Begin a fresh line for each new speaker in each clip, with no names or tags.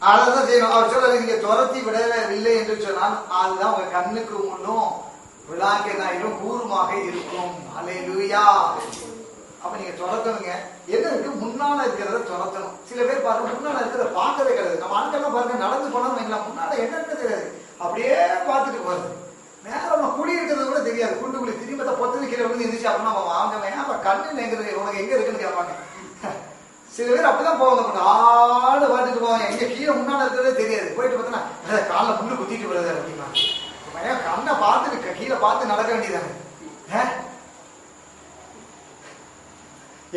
அதான் செய்யணும். அவர் சொல்ற நீங்க துரத்தி விடவில்லை என்று சொன்னால் அதுதான் உங்க கண்ணுக்கு முன்னும் விழாக்கினாயிலும் கூறுமாக இருக்கும். அல்லேலூயா. அப்ப நீங்க துரத்தணுங்க. என்ன இருக்கு? முன்னால இருக்கிறத துரத்தணும். சில பேர் பாருங்க முன்னால இருக்கிறத பார்க்கவே கிடையாது. நம்ம ஆட்கள்லாம் பாருங்க நடந்து போனோம் வைங்களா, முன்னால என்ன இருக்கிறது அப்படியே பார்த்துட்டு போறது. நேரம் குழி இருக்கிறது கூட தெரியாது. குண்டு குழி திரும்ப பொத்து கீழே வந்து இருந்துச்சு அப்படின்னா வாங்க அப்ப கண்ணு எங்க உனக்கு எங்க இருக்குன்னு கேட்பாங்க. சில பேர் அப்படிதான் போவாங்க. ஆடு பார்த்துட்டு போவாங்க. எங்க கீழே முன்னால இருக்கிறதே தெரியாது. போயிட்டு பார்த்தோன்னா காலில் முள்ளு குத்திட்டு வருது அப்படின்னா கண்ணை பார்த்துட்டு கீழே பார்த்து நடக்க வேண்டியதானே.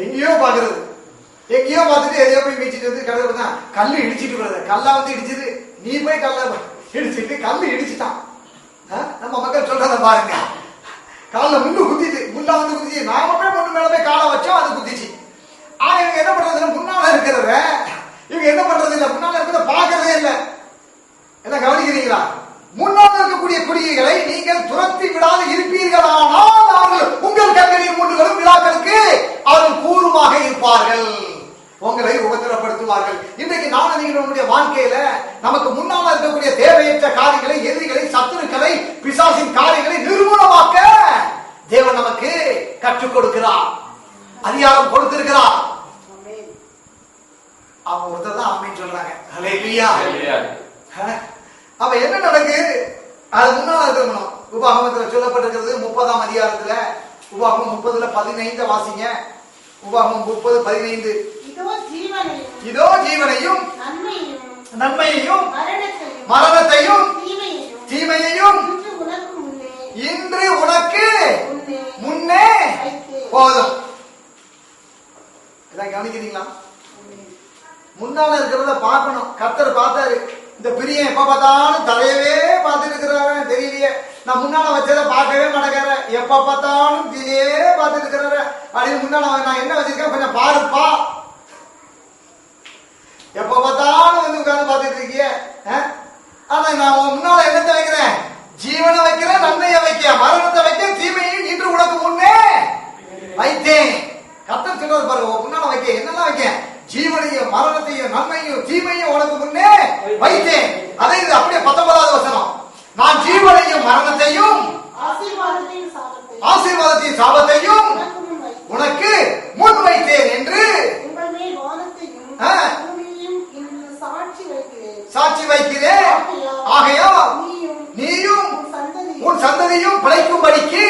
எங்கேயோ பாக்குறது, எங்கேயோ பார்த்துட்டு எதையோ போய் மீச்சிட்டு வந்து கடவுள் தான் கல்லு இடிச்சிட்டு வருது. கல்லா வந்து இடிச்சது, நீ போய் கல்ல இடிச்சிட்டு கல்லு இடிச்சுட்டான். நம்ம மக்கள் சொல்றத பாருங்க. காலில் முள்ளு குத்திட்டு, முள்ளா வந்து குத்திச்சு, நாம போய் முள்ளு மேல போய் காலை வச்சோம், அது குத்திச்சு. ஆனா இவங்க என்ன பண்றது? முன்னால இருக்கிறத இவங்க என்ன பண்றது இல்ல, முன்னால இருக்கிறத பாக்குறதே இல்ல. என்ன கவனிக்கிறீங்களா? முன்னால் இருக்கக்கூடிய குடிகளை நீங்கள் துரத்தி விடாது இருப்பீர்களானால் அவர்கள் உங்கள் கண்களின் முன்னுகளும் விழாக்களுக்கு அவர்கள் கூறுமாக இருப்பார்கள், உங்களை உபத்திரப்படுத்துவார்கள். இன்றைக்கு நானும் நீங்கள் நம்முடைய வாழ்க்கையில நமக்கு முன்னால் இருக்கக்கூடிய தேவையற்ற காரியங்களை, எதிரிகளை, சத்துருக்களை, பிசாசின் காரியங்களை நிர்மூலமாக்க தேவன் நமக்கு கற்றுக் கொடுக்கிறார், அதிகாரம் கொடுத்திருக்கிறார். அவங்க ஒருத்தர் தான் ஆமென் சொல்றாங்க. ஹல்லேலூயா. அப்ப என்ன நடக்கு? அது முன்னால இருக்கணும். உபாகமத்துல சொல்லப்பட்டிருக்கிறது 30ஆம் அதிகாரத்துல உபாகமம் 30:15 வாசிங்க. உபாகமம் 30:15. இதோ ஜீவனையும் நன்மையையும் மரணத்தையும் தீமையையும் இன்று உனக்கு முன்னே போதும். இதான் கவனிக்கிறீங்களா? முன்னால இருக்கிறத பார்க்கணும். கர்த்தர் பார்த்தாரு. இந்த பிரியன் எப்ப பார்த்தாலும் தலையவே பார்த்துட்டு இருக்கிறாரு, தெரியலையே. நான் முன்னால வச்சதை பார்க்கவே மாட்டேங்கிறேன், எப்ப பார்த்தாலும் தீயே பார்த்துட்டு இருக்கிறாரு அப்படின்னு முன்னால நான் என்ன வச்சிருக்கேன் கொஞ்சம் பாருப்பா. எப்ப பார்த்தாலும் வந்து உட்கார்ந்து பார்த்துட்டு இருக்கிய. ஆனா நான் முன்னால என்னத்தை வைக்கிறேன்? ஜீவனை வைக்கிறேன், நன்மையை வைக்கிறேன், மரணத்தை வைக்கிறேன், தீமையும் இன்று உனக்கு முன்னே வைத்தேன். கர்த்தர் சொல்றது பாருங்க, முன்னால வைக்க என்னெல்லாம் வைக்க? ஜீவனையும் மரணத்தையும் நன்மையும் தீமையும் உனக்கு முன்னே வைத்தேன். அதே இது அப்படியே 19வது வசனம், நான் ஜீவனையும் மரணத்தையும் ஆசீர்வாதத்தையும் சாபத்தையும் உனக்கு முன் வைத்தேன் என்று சாட்சி வைக்கிறேன். ஆகையால் நீயும் உன் சந்ததியும் பிழைக்கும்படிக்கு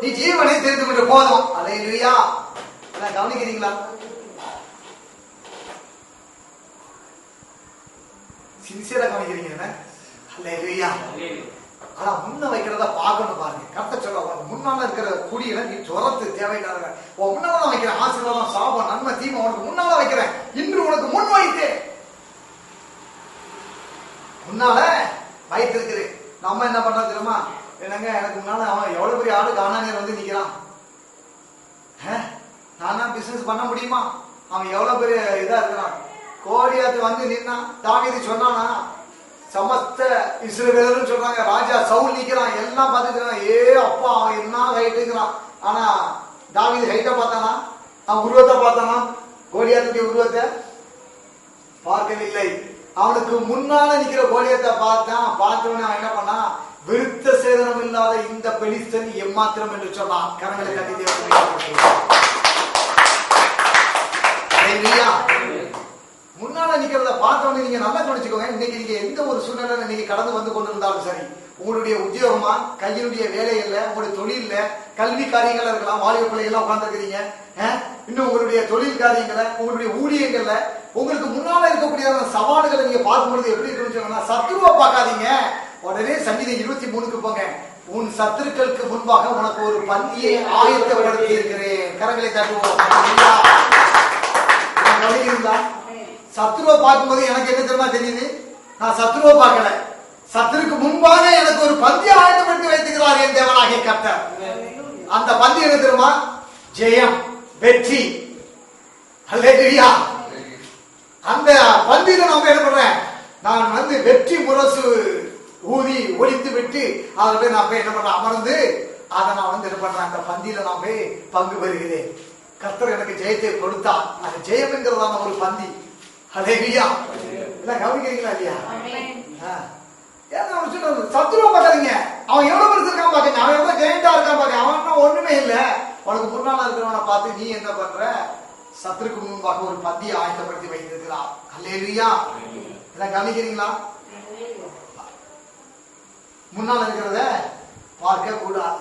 நீ ஜீவனை தெரிந்து கொண்டு போதும். அல்லேலூயா. கவனிக்கிறீங்களா? சின்சியரா கவனிக்கிறீங்க. அல்லேலூயா. ஆனா முன்ன வைக்கிறத பார்க்கணும் பாருங்க. கர்த்தர் சொல்ல முன்னால இருக்கிற குடியில நீ துரத்து தேவையில்லாத முன்னால வைக்கிறேன், ஆசீர்வாதம் சாபம் நன்மை தீமை உனக்கு முன்னால வைக்கிறேன், இன்று உனக்கு முன் வைத்தேன். முன்னால வைத்திருக்கிறேன். நம்ம என்ன பண்றோம் தெரியுமா? என்னங்க எனக்கு முன்னால அவன் எவ்வளவு பெரிய ஆளு காணானியர் வந்து நிக்கிறான், நானா பிசினஸ் பண்ண முடியுமா? அவன் எவ்வளவு பெரிய இதா இருக்கிறான். கோலியாத்து வந்து நின்னா தாவீது சொன்னானா? சமஸ்த இஸ்ரவேலர்னு சொல்றாங்க. ராஜா சவுல் நிக்கிறான், எல்லாம் பார்த்துக்கிறான். ஏ அப்பா அவன் என்ன ஹைட்டுங்கிறான். ஆனா தாவீது ஹைட்டை பார்த்தானா? அவன் உருவத்தை பார்த்தானா? கோலியாத்துடைய உருவத்தை பார்க்கவில்லை. அவனுக்கு முன்னால நிக்கிற கோலியத்தை பார்த்தான். பார்த்தவன அவன் என்ன பண்ணா? விருத்த சேதனம் இல்லாத இந்த பெலிஸ்தன் எம்மாத்திரம் என்று சொன்னான். கரங்களை கட்டி முன்னால நிக்கிறத பார்த்தவங்க நீங்க நல்லா கவனிச்சுக்கோங்க. இன்னைக்கு நீங்க எந்த ஒரு சூழ்நிலை நீங்க கடந்து வந்து கொண்டிருந்தாலும் சரி, உங்களுடைய உத்தியோகமா, கையினுடைய வேலைகள்ல, உங்களுடைய தொழில்ல, கல்வி காரியங்கள் இருக்கலாம், வாலிப பிள்ளைகள் உட்கார்ந்து இருக்கிறீங்க, இன்னும் உங்களுடைய தொழில் காரியங்களை, உங்களுடைய ஊழியங்கள்ல உங்களுக்கு முன்னால இருக்கக்கூடிய சவால்களை நீங்க பார்க்கும்போது எப்படி இருக்குன்னு சத்துருவை பார்க்காதீங்க. உடனே சங்கீதம் 23க்கு போங்க. உன் சத்துருக்களுக்கு முன்பாக உனக்கு ஒரு பந்தியை ஆயத்தப்படுத்தி இருக்கிறேன். கரங்களை தட்டுவோம். சத்துருவை பார்க்கும்போது எனக்கு என்ன தெரியுமா தெரியுது? நான் சத்துருவை பார்க்கல, சத்துருக்கு முன்பாக எனக்கு ஒரு பந்தியை ஆயத்தப்படுத்தி வைத்துக்கிறார் என் தேவனாகிய கர்த்தர். அந்த பந்தி என்ன தெரியுமா? ஜெயம், வெற்றி. அல்லேலூயா. அந்த பந்தியில நம்ம என்ன பண்றேன்? நான் வந்து வெற்றி முரசு ஊதி ஒழித்து விட்டு அதுல போய் நான் போய் என்ன பண்றேன்? அமர்ந்து அதை நான் வந்து என்ன பண்றேன்? அந்த பந்தியில நான் போய் பங்கு பெறுகிறேன். கர்த்தர் எனக்கு ஜெயத்தை கொடுத்தார். அந்த ஜெயம் என்கிறதான ஒரு பந்தி. ஹல்லேலூயா. எல்லாம் கவனிக்கிறீங்களா இல்லையா? சத்துருவ பாக்காதீங்க. அவன் எவ்வளவு பெருசு இருக்கான் பாக்குங்க, அவன் எவ்வளவு கிரைண்டா இருக்கான் பாக்க. அவன் ஒண்ணுமே இல்ல. உனக்கு முன்னால இருக்கிறவனை பார்த்து நீ என்ன பண்ற? சத்துருக்கு முன்பாக ஒரு பந்தியை ஆயத்தப்படுத்தி வைத்திருக்கிறார். ஹல்லேலூயா. எல்லாம் கவனிக்கிறீங்களா? முன்னால இருக்கிறத பார்க்க கூடாது.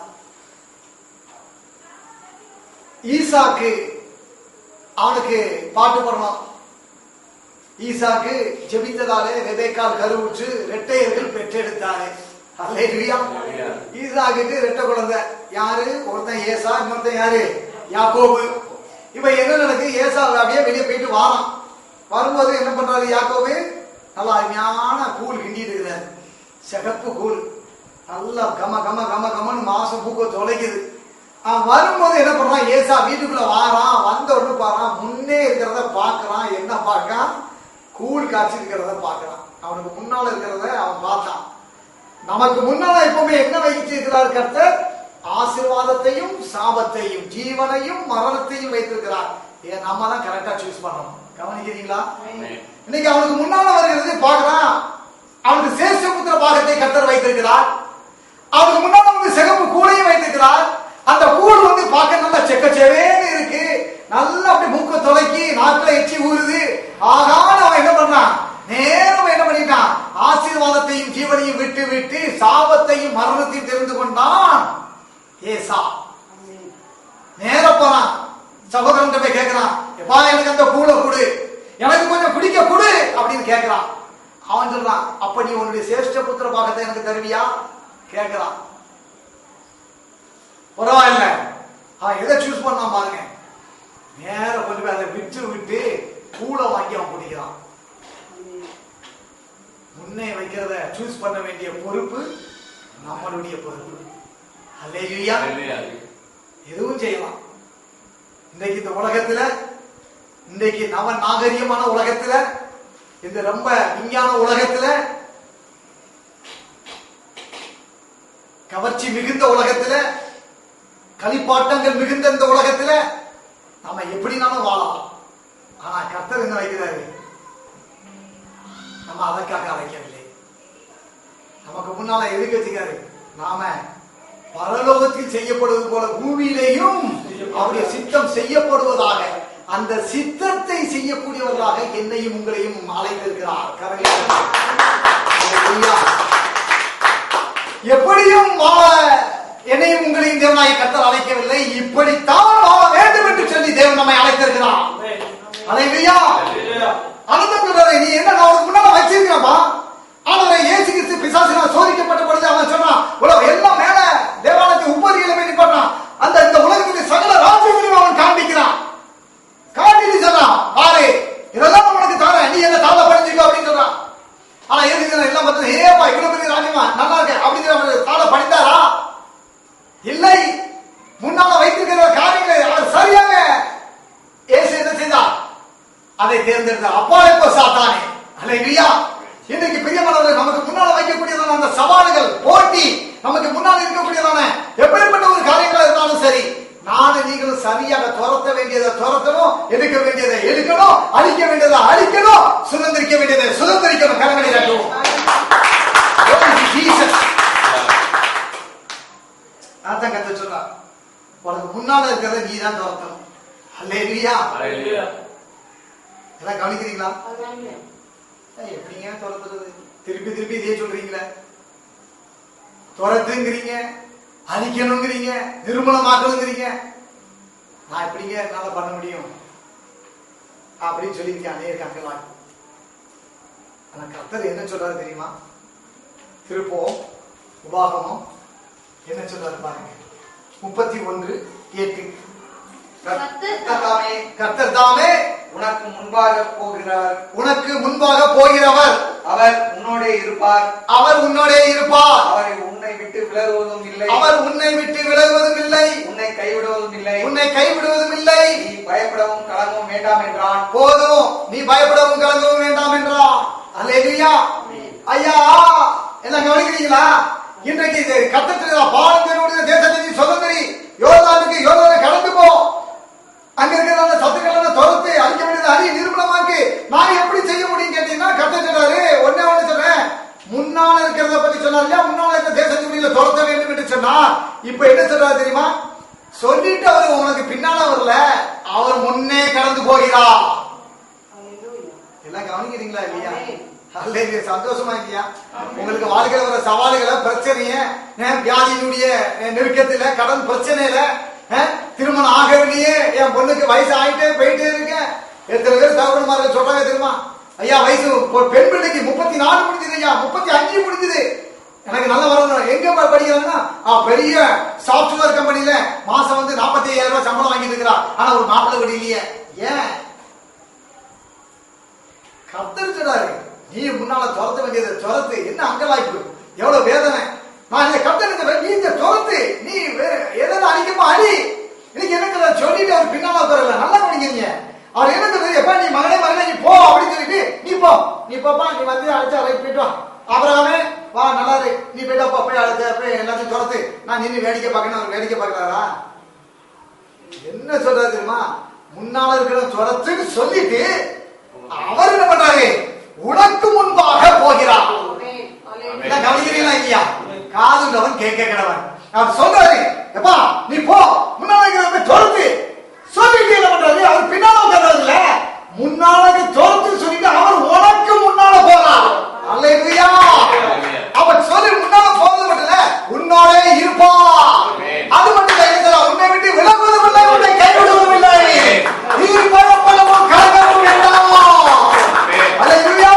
ஈசாக்கு அவனுக்கு பாட்டு பாடணும். ஈசாக்கு ஜெபித்ததாலே ரெபெக்காள் கருவுற்று இரட்டையர்கள் பெற்றெடுத்தாரு. ஹல்லேலூயா. ஈசாக்குக்கு இரட்டை குழந்தை. யாரு? ஒருத்தன் ஏசா, இன்னொருத்தன் யாரு? யாக்கோபு. இப்ப என்ன நடக்கு? ஏசா அப்படியே வெளியே போயிட்டு வாரான். வரும்போது என்ன பண்றாரு யாக்கோபு? நல்லா அருமையான கூழ் கிண்டிட்டு இருக்கிறாரு. சிகப்பு கூழ், நல்லா கம கம கம கமன்னு மாசம் பூக்க தொலைக்குது. அவன் வரும்போது என்ன பண்றான்? ஏசா வீட்டுக்குள்ள வாரான். வந்த உடனே பாறான், முன்னே இருக்கிறத பாக்குறான். என்ன பார்க்கான்? கூழ் காய்ச்சி இருக்கிறத பாக்குறான். அவனுக்கு முன்னால இருக்கிறத அவன் பார்த்தான். நமக்கு முன்னால எப்பவுமே என்ன வைத்து இருக்கிறார் கர்த்தர்? ஆசீர்வாதத்தையும் சாபத்தையும், ஜீவனையும் மரணத்தையும் வைத்திருக்கிறார். ஏன் நம்ம தான் கரெக்டா சூஸ் பண்ணணும். கவனிக்கிறீங்களா? இன்னைக்கு அவனுக்கு முன்னால வருகிறது பாக்குறான். அவனுக்கு சேஷ்ட புத்திர பாகத்தை கர்த்தர் வைத்திருக்கிறார். அவனுக்கு முன்னால வந்து சிகப்பு கூழையும் வைத்திருக்கிறார். அந்த கூழ் வந்து பார்க்க நல்லா செக்கச்சேவேன்னு இருக்கு. நல்லா அப்படி மூக்க தொலைக்கி நாக்குல எச்சி ஊறுது. ஆகான அவன் என்ன பண்றான்? நேரம் என்ன பண்ணிட்டான்? ஆசீர்வாதத்தையும் ஜீவனையும் விட்டு விட்டு சாபத்தையும் மரணத்தையும் தெரிந்து கொண்டான். ஏசா நேர போறான். சகோதரன் போய் கேட்கிறான், எப்பா எனக்கு அந்த கூழ கொடு, எனக்கு கொஞ்சம் குடிக்க கொடு அப்படின்னு கேட்கிறான். அவன் சொல்றான், அப்ப நீ உன்னுடைய சேஷ்ட புத்திர பாகத்தை எனக்கு தருவியா கேட்கிறான். பரவாயில்ல, அவன் எதை சூஸ் பண்ணான் பாருங்க. நேர கொண்டு போய் அதை விட்டு விட்டு கூழ வாங்கி அவன் குடிக்கிறான். முன்னே வைக்கிறத சூஸ் பண்ண வேண்டிய பொறுப்பு நம்மளுடைய பொறுப்பு. ஹல்லேலூயா. எதுவும் செய்யலாம். இன்றைக்கு இந்த உலகத்துல, இன்றைக்கு நவ நாகரிகமான உலகத்துல, இந்த ரொம்ப விஞ்ஞான உலகத்துல, கவர்ச்சி மிகுந்த உலகத்துல, களிப்பாட்டங்கள் மிகுந்த இந்த உலகத்துல நாம எப்படினாலும் வாழலாம். ஆனா கர்த்தர் என்ன வைக்கிறாரு? நம்ம அதற்காக அழைக்கவில்லை. நமக்கு முன்னால எதுக்கு வச்சுக்காரு? நாம பரலோகத்தில் செய்யப்படுவது போல பூமியிலேயும் அவருடைய சித்தம் செய்யப்படுவதாக, அந்த சித்தத்தை செய்யக்கூடியவர்களாக என்னையும் உங்களையும் அழைத்திருக்கிறார். எப்படியும் என்னையும் உங்களையும் தேவனாய் கர்த்தர் அழைக்கவில்லை, இப்படித்தான் வாழ வேண்டும் என்று சொல்லி தேவன் நம்மை அழைத்திருக்கிறார். அல்லேலூயா. அனந்தபுரரே, நீ என்ன அவனுக்கு முன்னால வச்சிருக்கிறப்பா? ஆனவரை இயேசு கிறிஸ்து பிசாசினால் சோதிக்கப்பட்ட பொழுது அவன் சொன்னான், உலகம் எல்லாம் மேல தேவாலயத்தை உப்பரியில போய் நிப்பாட்டான். அந்த இந்த உலகத்துடைய சகல ராஜ்யங்களையும் அவன் காண்பிக்கிறான். காண்பித்து சொன்னான், பாரு இதெல்லாம் உனக்கு தரேன், நீ என்ன தாழ படிச்சுக்கோ அப்படின்னு சொல்றான். ஆனா இயேசு எல்லாம் பார்த்தது, ஏப்பா இவ்வளவு பெரிய ராஜ்யமா நல்லா இருக்கு அப்படின்னு தாழ படித்தாரா? இல்லை. முன்னால வைத்திருக்கிற காரியங்களை அவர் சரியாக இயேசு என்ன செய்தார்? அதை தேர்ந்தெடுத்தார். அப்பாலே போ சாத்தானே. அல்லேலூயா. இன்றைக்கு பிரியமானவர்கள், நமக்கு முன்னால வைக்கக்கூடியதான அந்த சவால்கள், போட்டி, நமக்கு முன்னால் இருக்கக்கூடியதான எப்படிப்பட்ட ஒரு காரியங்களா இருந்தாலும் சரி, நானும் நீங்களும் சரியாக துரத்த வேண்டியதை துரத்தணும், எடுக்க வேண்டியதை எடுக்கணும், அழிக்க வேண்டியதை அழிக்கணும், சுதந்திரிக்க வேண்டியதை சுதந்திரிக்கணும். கரங்களை தட்டுவோம். அதான் கத்த சொல்றார், உனக்கு முன்னால இருக்கிறத நீ தான் துரத்தணும். அல்லேலூயா. எல்லாம் கவனிக்கிறீங்களா? எப்படிங்க துரத்துறது? திருப்பி திருப்பி இதே சொல்றீங்களே. துரத்துங்கிறீங்க, அழிக்கணுங்கிறீங்க, நிர்மூலமாக்கணுங்கிறீங்க. நான் எப்படிங்க என்னால பண்ண முடியும் அப்படின்னு சொல்லியிருக்கேன் அநேக கண்களாக. ஆனா கர்த்தர் என்ன சொல்றாரு தெரியுமா? திருப்போம் உபாகமம் என்ன சொல்றாரு பாருங்க. 31:8. கர்த்தர் தாமே
உனக்கு முன்பாக போகிறார்,
உனக்கு முன்பாக போகிறவர்,
அவர் உன்னோட இருப்பார்,
அவர் உன்னோட இருப்பார்,
அவரை உன்னை விட்டு விலகுவதும் இல்லை,
அவர் உன்னை விட்டு விலகுவதும் இல்லை,
உன்னை கைவிடுவதும் இல்லை,
உன்னை கைவிடுவதும் இல்லை.
நீ பயப்படவும் கலங்கவும் வேண்டாம் என்றான்.
போதும், நீ பயப்படவும் கலங்கவும் வேண்டாம் என்றான். அல்லேலூயா. ஐயா, என்ன கவனிக்கிறீங்களா? இன்றைக்கு கர்த்தர் பாலத்தினுடைய தேசத்தை சுதந்திரி, யோர்தானுக்கு யோர்தானை கடந்து போ, அங்க இருக்கிற சத்துக்கள் துரத்து அழிக்க வேண்டியது அடி நிரூபணமாக்கு. நான் எப்படி செய்ய முடியும் கேட்டீங்கன்னா கர்த்தர் சொல்றாரு, ஒண்ணே ஒண்ணு சொல்றேன். முன்னால இருக்கிறத பத்தி சொன்னார் இல்லையா, முன்னால இருக்க தேசத்துக்குள்ள துரத்த வேண்டும் என்று சொன்னார். இப்ப என்ன சொல்றாரு தெரியுமா? சொல்லிட்டு அவர் உனக்கு பின்னால வரல, அவர் முன்னே கடந்து போகிறார். எல்லாம் கவனிக்கிறீங்களா இல்லையா? அல்லேலூயா. சந்தோஷமா இல்லையா? உங்களுக்கு வாழ்க்கையில வர சவால்களை, பிரச்சனைய, வியாதியினுடைய நெருக்கத்துல, கடன் பிரச்சனையில, திருமணம் ஆகவில்லையே, என் பொண்ணுக்கு வயசு ஆயிட்டே போயிட்டே இருக்க. எத்தனை பேர் தகவல்மார்கள் சொல்றாங்க தெரியுமா? ஐயா வயசு பெண் பிள்ளைக்கு 34 முடிஞ்சது, ஐயா 35 முடிஞ்சது, எனக்கு நல்ல வரணும். எங்க படிக்கிறாங்கன்னா பெரிய சாப்ட்வேர் கம்பெனில மாசம் வந்து 45,000 ரூபாய் சம்பளம் வாங்கிட்டு இருக்கிறா. ஆனா ஒரு மாப்பிள்ளை வீடு இல்லையே. ஏன்? கர்த்தர் சொல்றாரு, நீ முன்னால துரத்த வேண்டியது துரத்து. என்ன அங்கலாய்ப்பு, எவ்வளவு வேதனை. நான் கர்த்தர், நீ இந்த துரத்து, நீ எதாவது அடிக்குமா அடி. இன்னைக்கு என்ன சொல்லிட்டு அவர் பின்னால வரல. நல்லா பண்ணிக்கிறீங்க. அவர் என்ன சொல்றது, எப்ப நீ மகனே மகனே நீ போ அப்படின்னு சொல்லிட்டு, நீ போ, நீ போப்பா, நீ வந்து அழைச்சா ரைட் போயிட்டு வா. அப்புறமே வா, நல்லா இரு, நீ போயிட்டாப்பா, போய் அழைச்ச போய் எல்லாத்தையும் துரத்து, நான் நின்று வேடிக்கை பார்க்கணும். அவர் வேடிக்கை பார்க்கறாரா? என்ன சொல்றாரு தெரியுமா? முன்னால இருக்கிற துரத்துன்னு சொல்லிட்டு அவர் என்ன பண்றாரு, உனக்கு முன்பாக போகிறார். கவனிக்கிறீங்களா இல்லையா? காதுள்ளவன் கேட்க கிடவன். அவர் சொல்றாரு, எப்பா நீ போ, முன்னால துரத்து சொல்லிட்டு என்ன பண்றாரு, அவர் பின்னால உட்கார்றதுல முன்னால துரத்து சொல்லிட்டு அவர் உனக்கு முன்னால போறார். அல்லேலூயா. அவர் சொல்லி முன்னால போறது மட்டும் இல்ல, உன்னோடே இருப்பார். அது மட்டும் இல்ல, உன்னை விட்டு விலகுவதும் இல்லை, உன்னை கைவிடுவதும் இல்லை. நீ பரப்பளவும் கலங்கவும் வேண்டாம். அல்லேலூயா.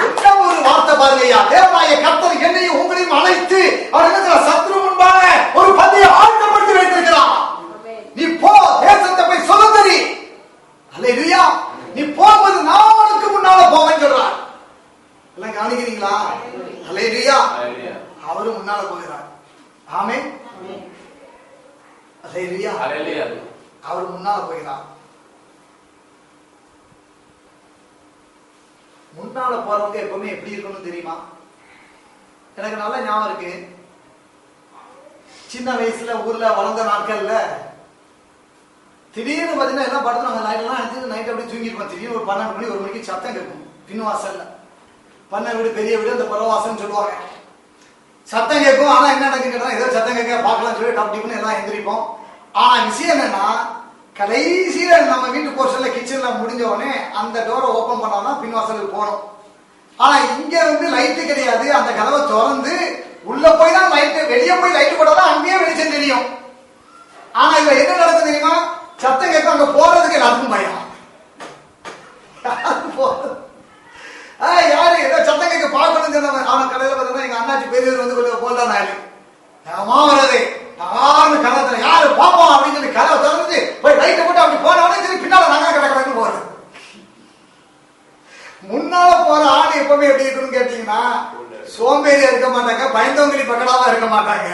என்ன ஒரு வார்த்தை பாருங்கய்யா. தேவனாகிய கர்த்தர் என்னையும் உங்களையும் அழைத்து அவர் என்ன சத்ரு முன்பாக ஒரு பந்தியை ஆயத்தப்படுத்தி வைத்திருக்கிறார். நீ போ, தேசத்தை போய் சுதந்திரி. அல்லேலூயா. நீ போகும்போது நான் உனக்கு முன்னால போவேன்னு சொல்றார். எல்லாம் கவனிக்கிறீங்களா? அல்லேலூயா. அவரு முன்னால போகிறார். ஆமென். அல்லேலூயா. அவர் முன்னால போகிறார். முன்னால போறவங்க எப்பவுமே எப்படி இருக்கணும் தெரியுமா? எனக்கு நல்ல ஞாபகம் இருக்கு. சின்ன வயசுல ஊர்ல வளர்ந்த நாட்கள்ல திடீர்னு பாத்தீங்கன்னா எல்லாம் படுத்துனாங்க, நைட்டெல்லாம் எடுத்து நைட் அப்படி தூங்கிருப்போம். திடீர்னு ஒரு 12 மணி 1 மணிக்கு சத்தம் கேட்கும் பின் வாசல்ல. பண்ண வீடு பெரிய வீடு, அந்த பரவாசன்னு சொல்லுவாங்க. சத்தம் கேட்கும். ஆனா என்ன நடக்கு கேட்டா, ஏதோ சத்தம் கேட்க பார்க்கலாம் சொல்லி டாப் டிப்னு எல்லாம் எந்திரிப்போம். ஆனா விஷயம் என்னன்னா, கடைசியில நம்ம வீட்டு போர்ஷன்ல கிச்சன்ல முடிஞ்ச உடனே அந்த டோரை ஓபன் பண்ணாதான் பின் வாசலுக்கு போகணும். ஆனா இங்க வந்து லைட்டு கிடையாது. அந்த கதவை திறந்து உள்ள போய் தான் லைட்டு, வெளியே போய் லைட்டு போட்டாதான் அங்கேயே வெளிச்சம் தெரியும். ஆனா இதுல என்ன நடக்கும் தெரியுமா? சத்தம் கேட்கும், அங்க போறதுக்கு எல்லாருக்கும் பயம். யாரு ஏதோ சத்தம் கேட்க பார்க்கணும் சொன்னவன் அவன் கடையில பார்த்தா எங்க அண்ணாச்சி பெரியவர் வந்து கொஞ்சம் போல்தான் ஆளு. வர்றது யாரு கதத்துல யாரு பாப்போம் அப்படின்னு சொல்லி கதவை திறந்து போய் லைட்டை போட்டு அப்படி போனவனே சரி பின்னால நாங்க கிடக்கிறாங்க போறது. முன்னால போற ஆள் எப்பவுமே எப்படி இருக்குன்னு கேட்டீங்கன்னா, சோம்பேறியா இருக்க மாட்டாங்க, பயந்தவங்களி பக்கடாவா இருக்க மாட்டாங்க.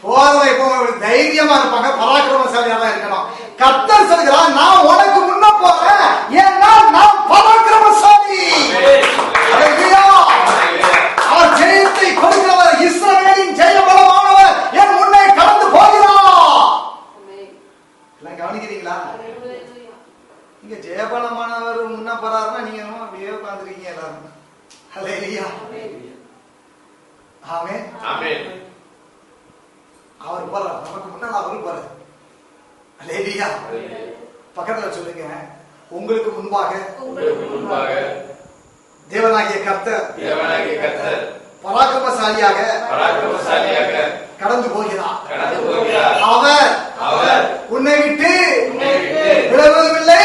போறவன் எப்பவும் தைரியமா இருப்பாங்க, பராக்கிரமசாலியா தான் இருக்கணும். கர்த்தர் சொல்கிறார், நான் உனக்கு முன்ன போறேன், ஏன்னா நான் பராக்கிரமசாலி. அவர் ஜெயத்தை கொடுக்கிறவர், இஸ்ரவேலின் ஜெய பலமானவர் என் முன்னே கடந்து போகிறார். எல்லாம் கவனிக்கிறீங்களா? இங்க ஜெயபலமானவர் முன்ன போறாருன்னா நீங்க அப்படியே உட்கார்ந்துருக்கீங்க எல்லாரும். அல்லேலூயா. ஆமென். ஆமென். அவர் போறார், நமக்கு முன்னால் அவரு போறார். அல்லேலூயா. பக்கத்துல சொல்லுங்க, உங்களுக்கு முன்பாக தேவனாகிய கர்த்தர் பராக்கிரமசாலியாக கடந்து போகிறார். அவர் உன்னை விட்டு விலகுவதும் இல்லை,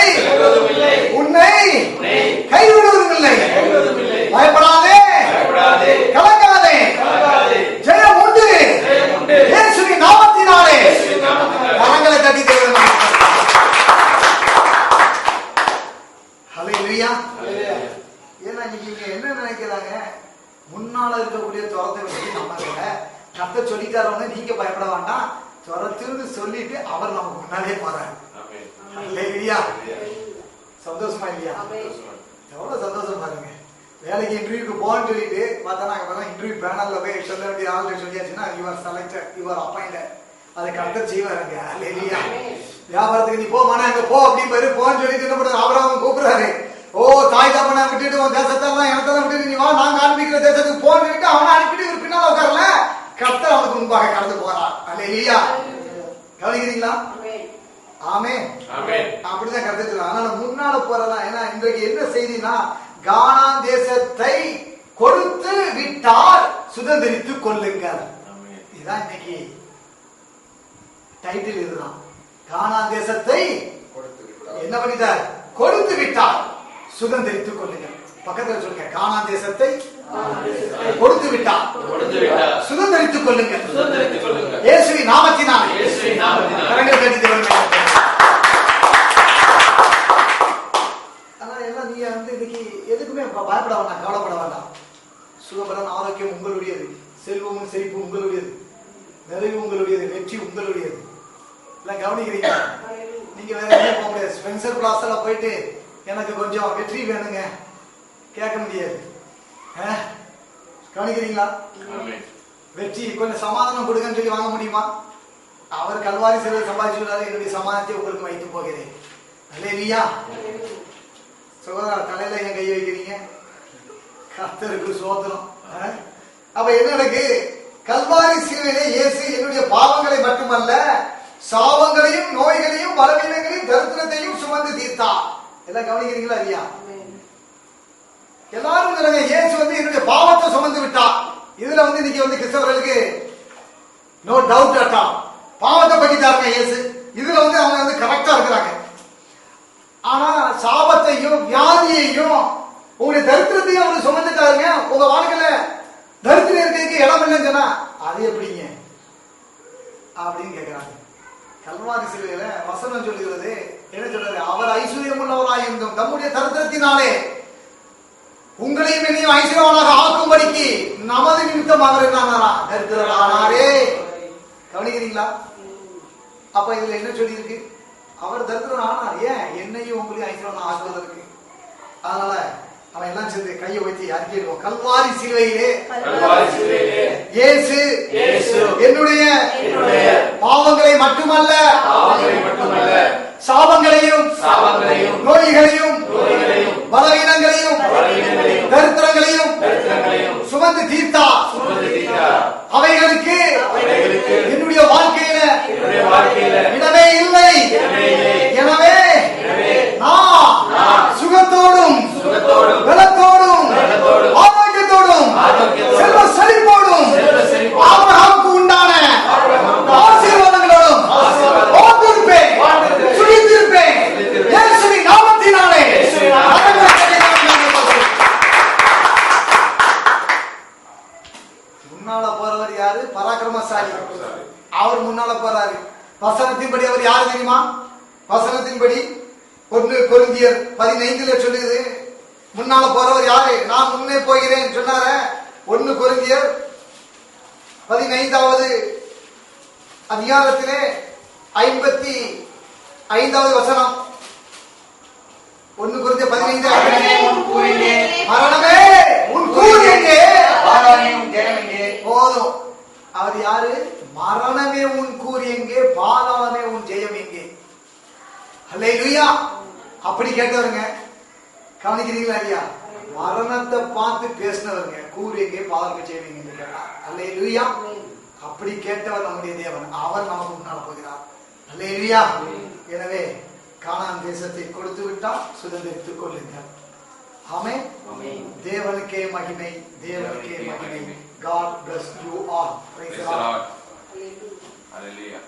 உன்னை கைவிடுவதும் இல்லை. பயப்படாதே, கலங்காதே, ஜெயம் உண்டு. இயேசுவின் நாமத்தினாலே கரங்களை தட்டி தேவன். ஹல்லேலூயா. ஏன்னா நீங்க என்ன நினைக்கிறாங்க, முன்னால இருக்கக்கூடிய துரத்தை வச்சு நம்ம கர்த்தர் சொல்லிட்டாரோன்னு நீங்க பயப்பட வேண்டாம். துரத்துன்னு சொல்லிட்டு அவர் நமக்கு முன்னாலே போறாரு. ஹல்லேலூயா. சந்தோஷமா இல்லையா? எவ்வளவு சந்தோஷம் பாருங்க. வேலைக்கு இன்டர்வியூக்கு போன்னு சொல்லிட்டு பார்த்தா நாங்க இன்டர்வியூ பேனல்ல போய் சொல்ல வேண்டிய ஆள் சொல்லியாச்சுன்னா யுவர் செலக்டட், யுவர் அப்பாயிண்டட். அதை கர்த்தர் செய்வாருங்க. ஹல்லேலூயா. வியாபாரத்துக்கு நீ போமானா அங்க போ அப்படின்னு போன்னு சொல்லிட்டு என்ன பண்றது, ஆபிரகாம் கூப்பிடுறாரு. ஓ தாய் தப்பனை விட்டுட்டு உன் தேசத்தெல்லாம் இடத்தெல்லாம் விட்டுட்டு நீ வா, நாங்க ஆரம்பிக்கிற தேசத்துக்கு போன்னு சொல்லிட்டு அவனை அனுப்பிட்டு இவர் பின்னால உட்காரல, கர்த்தர் அவனுக்கு முன்பாக கடந்து போறார். அல்லேலூயா. கவனிக்கிறீங்களா? ஆமே. அப்படிதான் கருத்து. அதனால முன்னால போறலாம். ஏன்னா இன்றைக்கு என்ன செய்தினா, கானான் தேசத்தை கொடுத்து விட்டார், சுதந்திரித்துக் கொள்ளுங்கள். இதுதான் இன்னைக்கு டைட்டில். இதுதான் கானான் தேசத்தை என்ன பண்ணிட்டார், கொடுத்து விட்டார், சுதந்திரித்துக் கொள்ளுங்கள். பக்கத்தில் சொல்லுங்க, கானான் தேசத்தை கொடுத்து விட்டார், சுதந்திரித்துக் கொள்ளுங்கள். இயேசுவின் நாமத்தினாலே கரங்கள் தட்டி தேவனுக்கு. அதனால எல்லாம் நீங்க இன்னைக்கு எதுக்குமே பயப்பட வேண்டாம், கவலைப்பட வேண்டாம். சுகபலன் ஆரோக்கியம் உங்களுடையது, செல்வமும் செழிப்பு உங்களுடையது, நிறைவு உங்களுடையது, வெற்றி உங்களுடையது. எல்லாம் கவனிக்கிறீங்க? நீங்க வேற எங்கேயும் போக முடியாது. ஸ்பென்சர் பிளாஸ்ல போயிட்டு எனக்கு கொஞ்சம் வெற்றி வேணுங்க கேட்க முடியாது. கவனிக்கிறீங்களா? வெற்றி கொஞ்சம் சமாதானம் கொடுங்கன்னு சொல்லி வாங்க முடியுமா? அவர் கல்வாரி சிலை சம்பாதிச்சுள்ளாரு, என்னுடைய சமாதானத்தை உங்களுக்கு வைத்து போகிறேன். அல்லேலூயா. சகோதரா, தலையில என் கையை வைக்கிறீங்க, கர்த்தருக்கு சோத்திரம். அப்ப என்ன நடக்கு, கல்வாரி சிலுவையிலே இயேசு என்னுடைய பாவங்களை மட்டுமல்ல, சாபங்களையும் நோய்களையும் பலவீனங்களையும் தரித்திரத்தையும் சுமந்து தீர்த்தார். எல்லாம் கவனிக்கிறீங்களா இல்லையா? எல்லாரும் சொல்லுங்க, இயேசு என்னுடைய பாவத்தை சுமந்து விட்டார். இதுல இன்னைக்கு கிறிஸ்தவர்களுக்கு நோ டவுட் அட்டா, பாவத்தை பற்றிட்டாருங்க இயேசு. இதுல அவங்க கரெக்டா இருக்கிறாங்க. ஆனா சாபத்தையும் வியாதியையும் உங்களுடைய தரித்திரத்தையும் அவர் சுமந்துட்டாருங்க. உங்க வாழ்க்கையில தரித்திரம் இருக்கிறதுக்கு இடம் இல்லைன்னு சொன்னா அது எப்படிங்க அப்படின்னு கேட்கிறாங்க. கல்வாரி சிலுவையில வசனம் சொல்லுகிறது, என்ன சொல்றது, அவர் ஐஸ்வர்யம் உள்ளவராயிருந்தும் தம்முடைய தரித்திரத்தினாலே உங்களையும் என்னையும் ஐஸ்வர்யவனாக ஆக்கும்படிக்கு நமது நிமித்தம் அவர் என்ன தரித்திரரானாரே. கவனிக்கிறீங்களா? அப்ப இதுல என்ன சொல்லி இருக்கு, அவர் தரித்திரன் ஆனார். ஏன்? என்னையும் உங்களையும் ஐஸ்வர்யவனா ஆக்குவதற்கு. அதனால அவன் எல்லாம் சேர்ந்து கையை வைத்து அறிக்கையிடுவோம். கல்வாரி சிலுவையிலே இயேசு என்னுடைய பாவங்களை மட்டுமல்ல, சாபங்களையும் நோய்களையும் பலவீனங்களையும் தரித்திரங்களையும் சுமந்து தீர்த்தார். அவைகளுக்கு என்னுடைய வாழ்க்கையில இடமே இல்லை. எனவே நான் சுகத்தோடும் பலத்தோடும் ஆரோக்கியத்தோடும் செல்வ செழிப்போடும் ஆபிரகாமுக்கு உண்டான ஆசீர்வாதங்களோடும் வாழ்ந்திருப்பேன், சுழித்திருப்பேன். இயேசுவின் நாமத்தினாலே. முன்னால போறவர் யாரு? பராக்கிரமசாலி. அவர் முன்னால போறாரு. வசனத்தின்படி அவர் யாரு தெரியுமா? வசனத்தின்படி 1 கொரிந்தியர் 15 சொல்லுது, முன்னால போறவர் யாரு? நான் முன்னே போகிறேன் சொன்னார. 1 கொரிந்தியர் 15வது அதிகாரத்திலே 55வது வசனம். 1 கொரிந்தியர் 15 மரணமே உன் கூர் எங்கே, போதும். அவர் யாரு? மரணமே உன் கூர் எங்கே, பாதாளமே உன் ஜெயம் எங்கே. அல்லேலூயா. அப்படி கேட்டவருங்க. கவனிக்கிறீங்களா இல்லையா? மரணத்தை பார்த்து பேசினவருங்க. கூர் எங்கே, பாதாளமே ஜெயம் எங்கே கேட்டார். அல்லேலூயா. அப்படி கேட்டவர் நம்முடைய தேவன். அவர் நமக்கு முன்னால் போகிறார். அல்லேலூயா. எனவே கானான் தேசத்தை கொடுத்து விட்டால் சுதந்திரித்துக் கொள்ளுங்கள். ஆமென். தேவனுக்கே மகிமை, தேவனுக்கே மகிமை. God bless you all. Praise the Lord. Hallelujah.